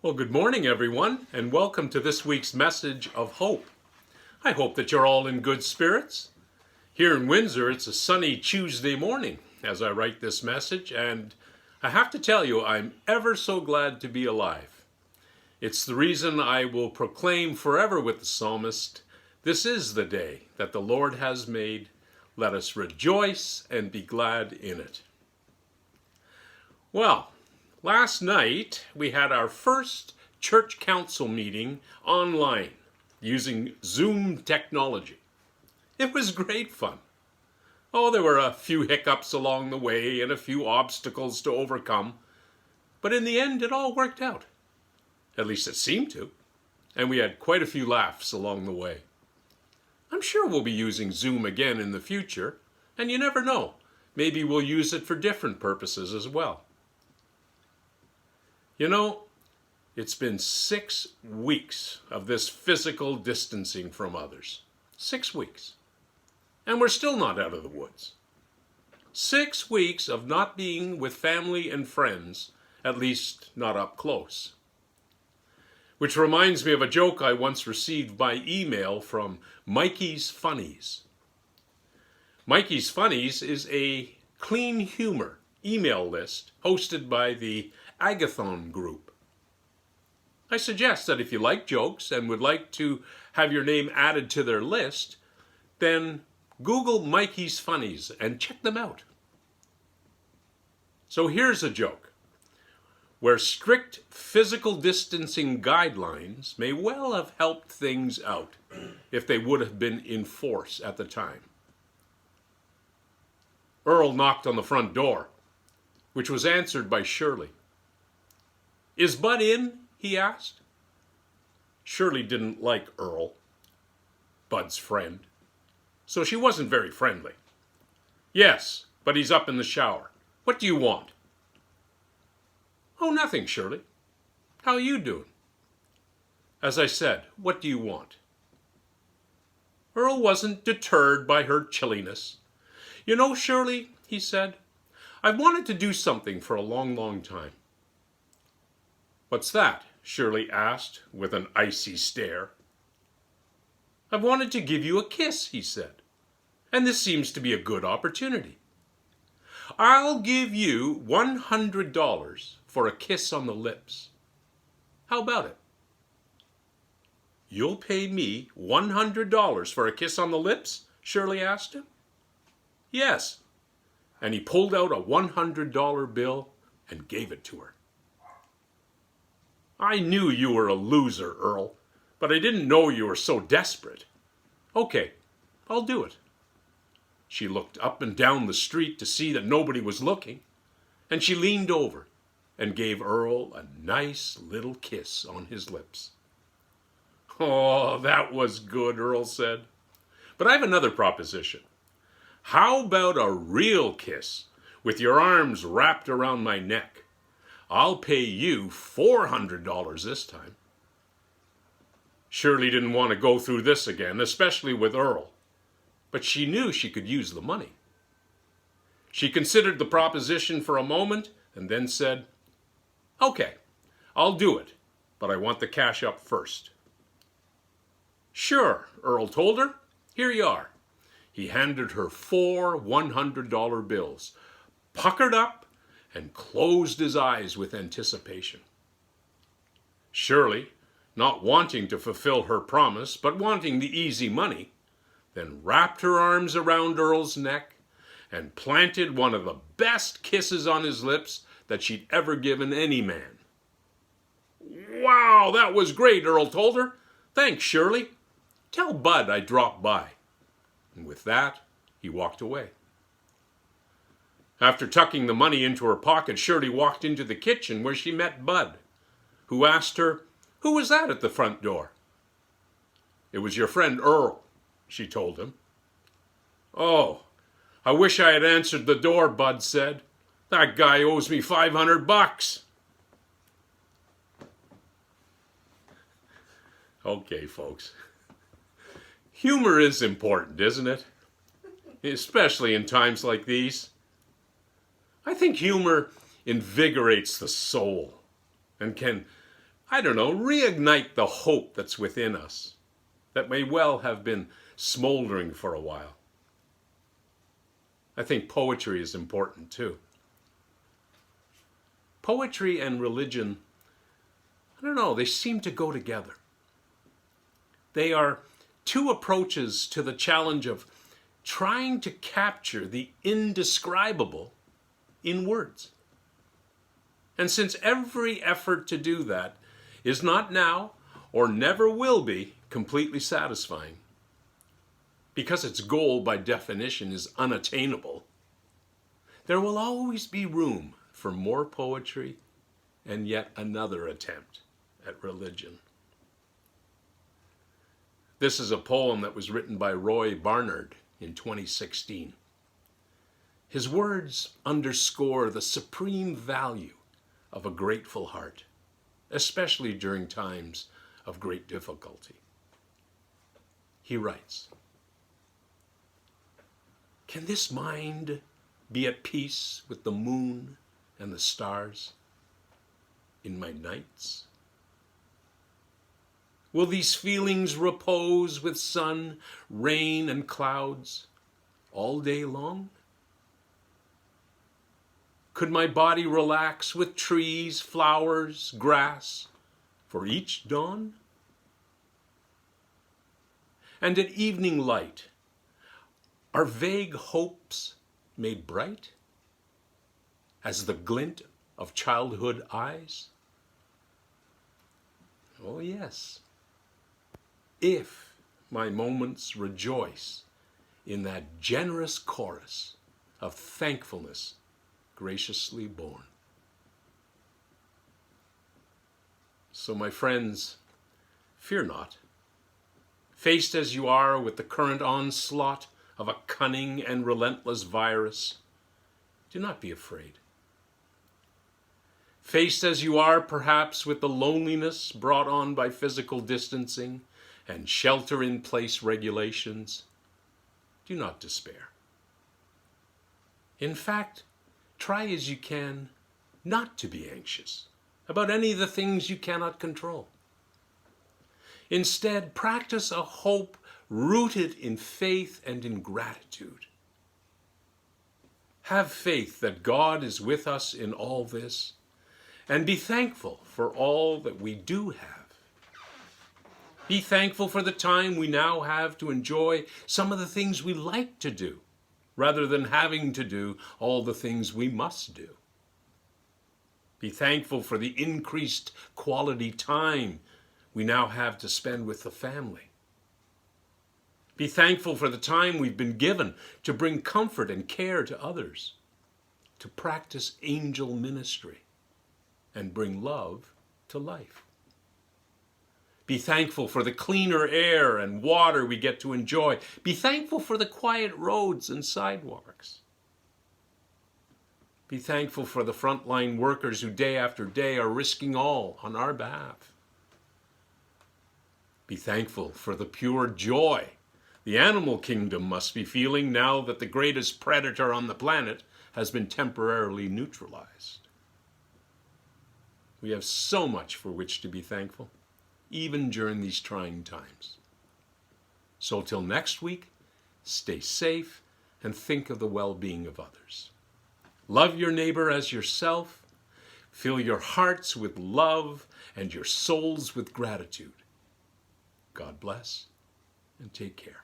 Well, good morning, everyone, and welcome to this week's message of hope. I hope that you're all in good spirits. Here in Windsor, it's a sunny Tuesday morning as I write this message, and I have to tell you, I'm ever so glad to be alive. It's the reason I will proclaim forever with the psalmist, "This is the day that the Lord has made. Let us rejoice and be glad in it." Well, last night, we had our first church council meeting online using Zoom technology. It was great fun. Oh, there were a few hiccups along the way and a few obstacles to overcome, but in the end, it all worked out. At least it seemed to, and we had quite a few laughs along the way. I'm sure we'll be using Zoom again in the future, and you never know, maybe we'll use it for different purposes as well. You know, it's been 6 weeks of this physical distancing from others. 6 weeks. And we're still not out of the woods. 6 weeks of not being with family and friends, at least not up close. Which reminds me of a joke I once received by email from Mikey's Funnies. Mikey's Funnies is a clean humor email list hosted by the Agathon Group. I suggest that if you like jokes and would like to have your name added to their list, then Google Mikey's Funnies and check them out. So here's a joke where strict physical distancing guidelines may well have helped things out if they would have been in force at the time. Earl knocked on the front door, which was answered by Shirley. "Is Bud in?" he asked. Shirley didn't like Earl, Bud's friend, so she wasn't very friendly. "Yes, but he's up in the shower. What do you want?" "Oh, nothing, Shirley. How are you doing?" "As I said, what do you want?" Earl wasn't deterred by her chilliness. "You know, Shirley," he said, "I've wanted to do something for a long, long time." "What's that?" Shirley asked with an icy stare. "I've wanted to give you a kiss," he said, "and this seems to be a good opportunity. I'll give you $100 for a kiss on the lips. How about it?" "You'll pay me $100 for a kiss on the lips?" Shirley asked him. "Yes," and he pulled out a $100 bill and gave it to her. "I knew you were a loser, Earl, but I didn't know you were so desperate. Okay, I'll do it." She looked up and down the street to see that nobody was looking, and she leaned over and gave Earl a nice little kiss on his lips. "Oh, that was good," Earl said. "But I have another proposition. How about a real kiss with your arms wrapped around my neck? I'll pay you $400 this time." Shirley didn't want to go through this again, especially with Earl, but she knew she could use the money. She considered the proposition for a moment and then said, "Okay, I'll do it, but I want the cash up first." "Sure," Earl told her. "Here you are." He handed her 4 $100 bills, puckered up, and closed his eyes with anticipation. Shirley, not wanting to fulfill her promise, but wanting the easy money, then wrapped her arms around Earl's neck and planted one of the best kisses on his lips that she'd ever given any man. "Wow, that was great," Earl told her. "Thanks, Shirley. Tell Bud I dropped by." And with that, he walked away. After tucking the money into her pocket, Shirley walked into the kitchen where she met Bud, who asked her, "Who was that at the front door?" "It was your friend Earl," she told him. "Oh, I wish I had answered the door," Bud said. "That guy owes me $500. Okay, folks. Humor is important, isn't it? Especially in times like these. I think humor invigorates the soul and can I don't know, reignite the hope that's within us that may well have been smoldering for a while. I think poetry is important too. Poetry and religion, I don't know, they seem to go together. They are two approaches to the challenge of trying to capture the indescribable in words. And since every effort to do that is not now or never will be completely satisfying, because its goal by definition is unattainable, there will always be room for more poetry and yet another attempt at religion. This is a poem that was written by Roy Barnard in 2016. His words underscore the supreme value of a grateful heart, especially during times of great difficulty. He writes, "Can this mind be at peace with the moon and the stars in my nights? Will these feelings repose with sun, rain, and clouds all day long? Could my body relax with trees, flowers, grass for each dawn? And at evening light, are vague hopes made bright as the glint of childhood eyes? Oh yes, if my moments rejoice in that generous chorus of thankfulness graciously born." So my friends, fear not. Faced as you are with the current onslaught of a cunning and relentless virus, do not be afraid. Faced as you are perhaps with the loneliness brought on by physical distancing and shelter-in-place regulations, do not despair. In fact, try as you can not to be anxious about any of the things you cannot control. Instead, practice a hope rooted in faith and in gratitude. Have faith that God is with us in all this, and be thankful for all that we do have. Be thankful for the time we now have to enjoy some of the things we like to do, rather than having to do all the things we must do. Be thankful for the increased quality time we now have to spend with the family. Be thankful for the time we've been given to bring comfort and care to others, to practice angel ministry, and bring love to life. Be thankful for the cleaner air and water we get to enjoy. Be thankful for the quiet roads and sidewalks. Be thankful for the frontline workers who day after day are risking all on our behalf. Be thankful for the pure joy the animal kingdom must be feeling now that the greatest predator on the planet has been temporarily neutralized. We have so much for which to be thankful, even during these trying times. So till next week, stay safe and think of the well-being of others. Love your neighbor as yourself. Fill your hearts with love and your souls with gratitude. God bless and take care.